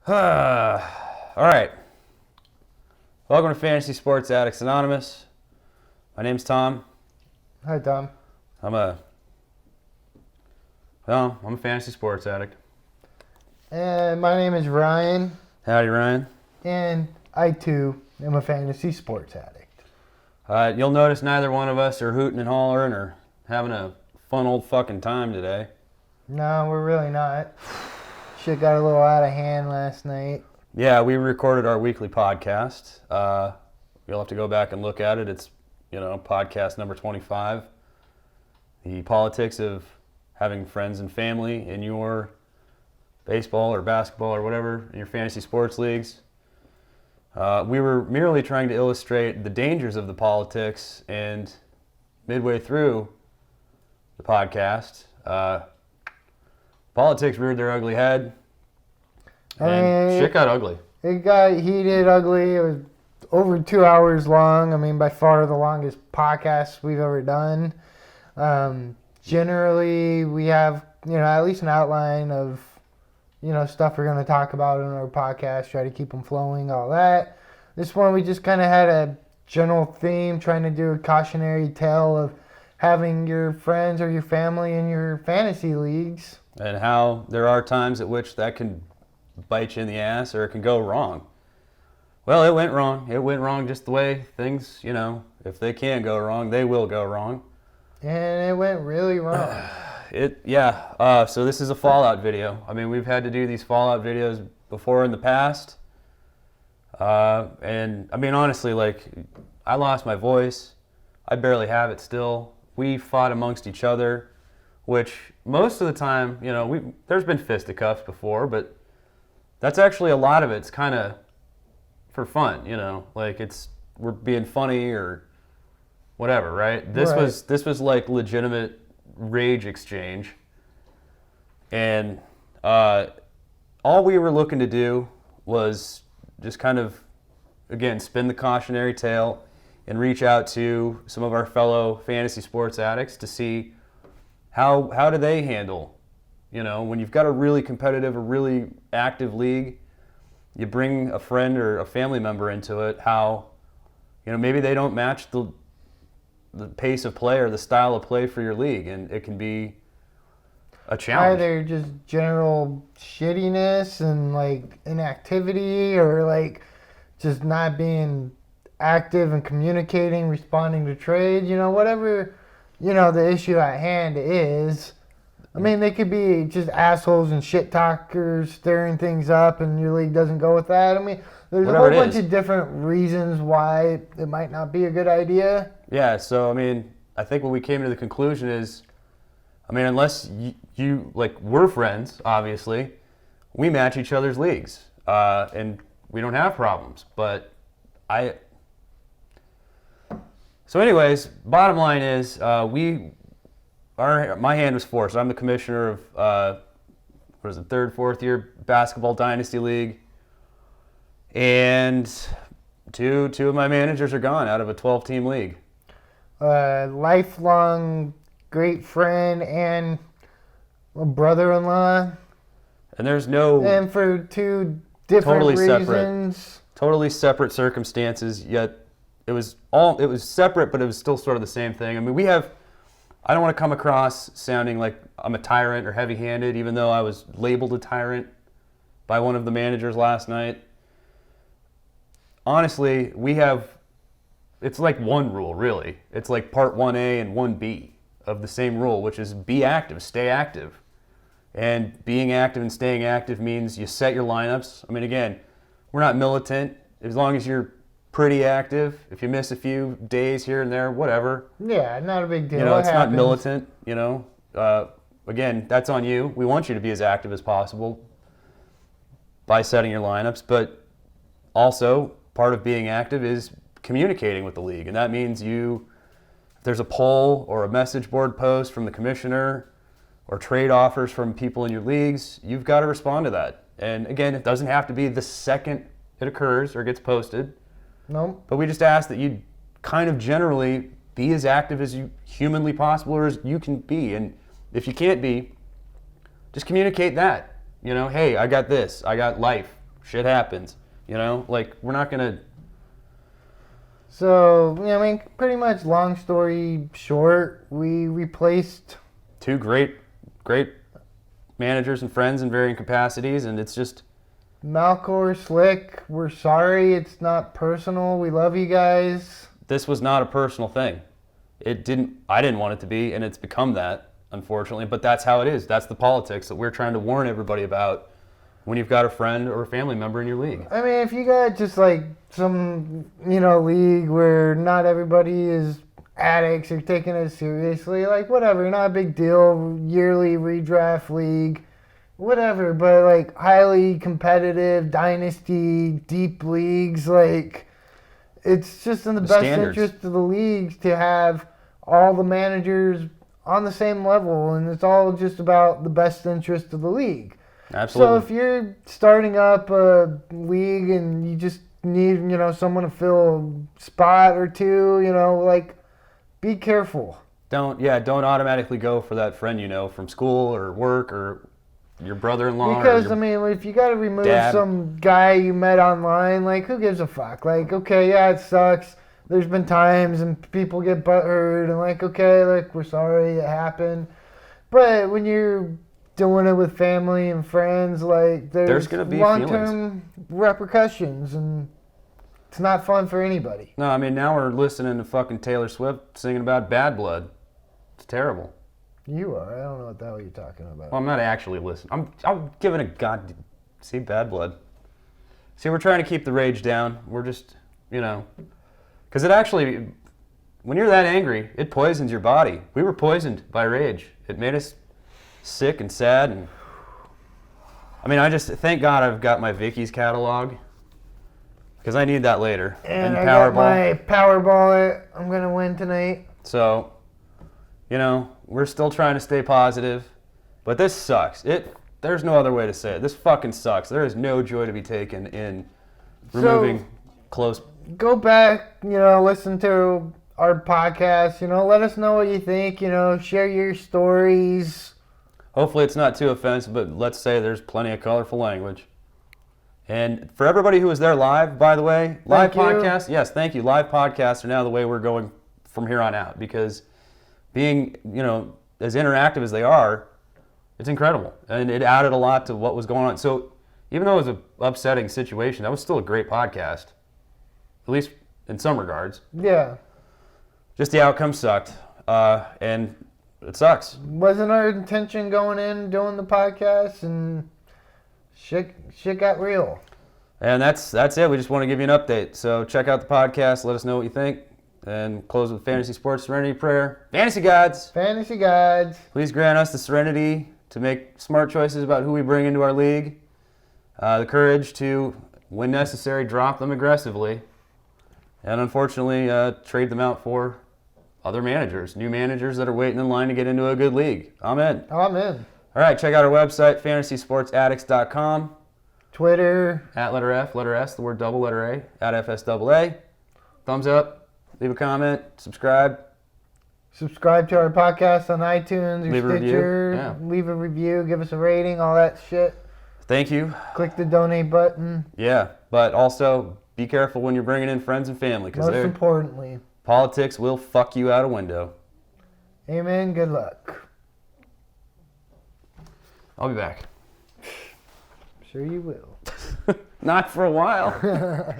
All right. Welcome to Fantasy Sports Addicts Anonymous. My name's Tom. Hi, Tom. I'm a fantasy sports addict. And my name is Ryan, Howdy, Ryan. and I too am a fantasy sports addict. You'll notice neither one of us are hooting and hollering or having a fun old fucking time today. No, we're really not. Shit got a little out of hand last night. Yeah, we recorded our weekly podcast. You'll have to go back and look at it. It's, podcast number 25. The politics of having friends and family in your baseball or basketball or whatever, in your fantasy sports leagues. We were merely trying to illustrate the dangers of the politics, and midway through the podcast, politics reared their ugly head, and shit got ugly. It got heated, ugly. It was over 2 hours long. I mean, by far the longest podcast we've ever done. Generally, we have, at least an outline of, stuff we're going to talk about in our podcast, try to keep them flowing, all that. This one, we just kind of had a general theme, trying to do a cautionary tale of having your friends or your family in your fantasy leagues. And how there are times at which that can bite you in the ass or it can go wrong. Well, it went wrong. It went wrong just the way things, if they can go wrong, they will go wrong. And it went really wrong. So this is a Fallout video. I mean, we've had to do these Fallout videos before in the past. And I mean, honestly, I lost my voice. I barely have it still. We fought amongst each other, which most of the time, there's been fisticuffs before, but that's actually a lot of it's kind of for fun, we're being funny or whatever, right? This was like legitimate rage exchange, and all we were looking to do was just kind of, again, spin the cautionary tale and reach out to some of our fellow fantasy sports addicts to see how do they handle, when you've got a really competitive, a really active league, you bring a friend or a family member into it, how, maybe they don't match the pace of play or the style of play for your league, and it can be a challenge. Either just general shittiness and inactivity, or just not being active and communicating, responding to trades, whatever, the issue at hand is. I mean, they could be just assholes and shit talkers stirring things up, and your league doesn't go with that. I mean, there's a whole bunch of different reasons why it might not be a good idea. Yeah, so, I mean, I think what we came to the conclusion is, unless you we're friends, obviously, we match each other's leagues, and we don't have problems. But So anyways, bottom line is, my hand was forced. I'm the commissioner of, third, fourth year basketball dynasty league. And two of my managers are gone out of a 12-team league. Lifelong great friend and a brother-in-law. And there's no... And for two different reasons. Totally separate circumstances, yet it was separate, but it was still sort of the same thing. I mean, I don't want to come across sounding like I'm a tyrant or heavy-handed, even though I was labeled a tyrant by one of the managers last night. Honestly, it's like one rule, really. It's like part 1A and 1B of the same rule, which is be active, stay active. And being active and staying active means you set your lineups. I mean, again, we're not militant. As long as you're pretty active, if you miss a few days here and there, whatever. Yeah, not a big deal. It's not militant, Again, that's on you. We want you to be as active as possible by setting your lineups, but also part of being active is communicating with the league, and that means if there's a poll or a message board post from the commissioner or trade offers from people in your leagues, you've got to respond to that. And again, it doesn't have to be the second it occurs or gets posted. No. But we just ask that you kind of generally be as active as you humanly possible or as you can be. And if you can't be, just communicate that. Hey, I got this. I got life. shit happens. You know, like we're not gonna. So, I mean, pretty much long story short, we replaced Two great managers and friends in varying capacities, and it's just Malcor, Slick. We're sorry. It's not personal. We love you guys. this was not a personal thing. I didn't want it to be, and it's become that, unfortunately. But that's how it is. That's the politics that we're trying to warn everybody about when you've got a friend or a family member in your league. I mean, if you got just like some, league where not everybody is addicts or taking it seriously, like whatever, not a big deal, yearly redraft league, whatever, but like highly competitive, dynasty, deep leagues, like it's just in the best standards. interest of the leagues to have all the managers on the same level, and it's all just about the best interest of the league. Absolutely. So if you're starting up a league and you just need, someone to fill a spot or two, like be careful. Don't automatically go for that friend from school or work or your brother-in-law. Because, if you got to remove dad. some guy you met online, like, who gives a fuck? Like, okay, yeah, it sucks. There's been times and people get butthurt and like, okay, like, we're sorry it happened. But when you're doing it with family and friends, like, there's going to be long-term repercussions, and it's not fun for anybody. No, now we're listening to fucking Taylor Swift singing about bad blood. It's terrible. You are. I don't know what the hell you're talking about. Well, I'm not actually listening. I'm giving a see, bad blood. See, we're trying to keep the rage down. We're just, because it actually, when you're that angry, it poisons your body. We were poisoned by rage. It made us sick and sad, and I just thank God I've got my Vicky's catalog because I need that later. And I got my Powerball. I'm gonna win tonight. So, we're still trying to stay positive, but this sucks. There's no other way to say it. This fucking sucks. There is no joy to be taken in removing close. Go back, listen to our podcast. Let us know what you think. Share your stories. Hopefully it's not too offensive, but let's say there's plenty of colorful language. And for everybody who was there live, by the way, live podcasts, yes, thank you. Live podcasts are now the way we're going from here on out because being, as interactive as they are, it's incredible. And it added a lot to what was going on. So even though it was an upsetting situation, that was still a great podcast, at least in some regards. Yeah. Just the outcome sucked. And it sucks. Wasn't our intention going in doing the podcast, and shit got real. And that's it. We just want to give you an update. So check out the podcast. Let us know what you think. And close with Fantasy Sports Serenity Prayer. Fantasy gods, please grant us the serenity to make smart choices about who we bring into our league. The courage to, when necessary, drop them aggressively. And unfortunately, trade them out for other managers, new managers that are waiting in line to get into a good league. Amen. Amen. All right, check out our website, fantasysportsaddicts.com. Twitter. At letter F, letter S, the word double, letter A, at FSAA. Thumbs up, leave a comment, subscribe. Subscribe to our podcast on iTunes or Leave a Stitcher. review. Yeah. Leave a review, give us a rating, all that shit. Thank you. Click the donate button. Yeah, but also be careful when you're bringing in friends and family because Most importantly. Politics will fuck you out a window. Amen. Good luck. I'll be back. Sure you will. Not for a while.